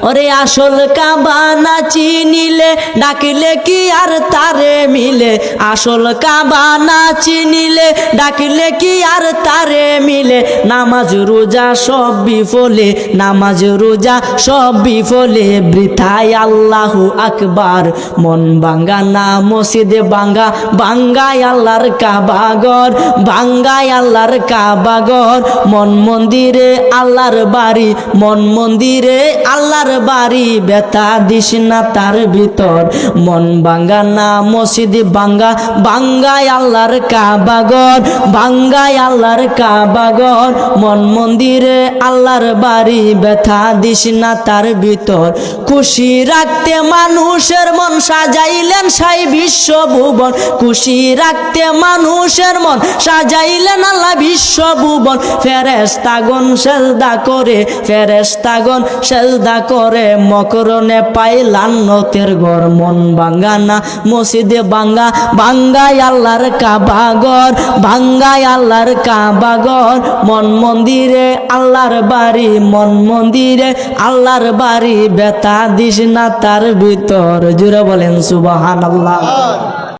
ওরে আসল কাবা না চিনিলে ডাকিলে কি আর তারে মিলে, আসল কাবা না চিনিলে ডাকিলে কি আর তারে মিলে। নামাজ রোজা সব বিফলে, নামাজ রোজা সব বিফলে, বৃথায় আল্লাহু আকবার। মন ভাঙ্গা না মসজিদে ভাঙ্গা, ভাঙ্গায় আল্লাহর কাবা ঘর, ভাঙ্গায় আল্লাহর কাবা ঘর। মন মন্দিরে আল্লাহর বাড়ি, মন মন্দিরে আল্লাহর বাড়ি, ব্যথা দিস না তার ভিতর। মন ভাঙ্গা না মসজিদ ভাঙ্গা, ভাঙ্গায় আল্লাহর কাবা ঘর, ভাঙ্গায় আল্লাহর কাবা ঘর। মন মন্দিরে আল্লাহর বাড়ি, ব্যথা দিস না তার ভিতর। খুশি রাখতে মানুষের মন সাজাইলেন সাই বিশ্ব ভুবন, খুশি রাখতে মানুষের মন সাজাইলেন আল্লাহ বিশ্ব ভুবন। ফেরেশতাগণ সেজদা করে, ফেরেশতাগণ সেজদা করে, মকরণে পাই লান্নতের ঘর। মন ভাঙ্গা না মসজিদে ভাঙ্গা, ভাঙ্গায় আল্লাহর কাবা ঘর, ভাঙ্গায় আল্লাহর কাবা ঘর। মন মন্দিরে আল্লাহর বাড়ি, মন মন্দিরে আল্লাহর বাড়ি, ব্যথা দিস না তার ভিতর। জুড়ে বলেন সুবহানাল্লাহ।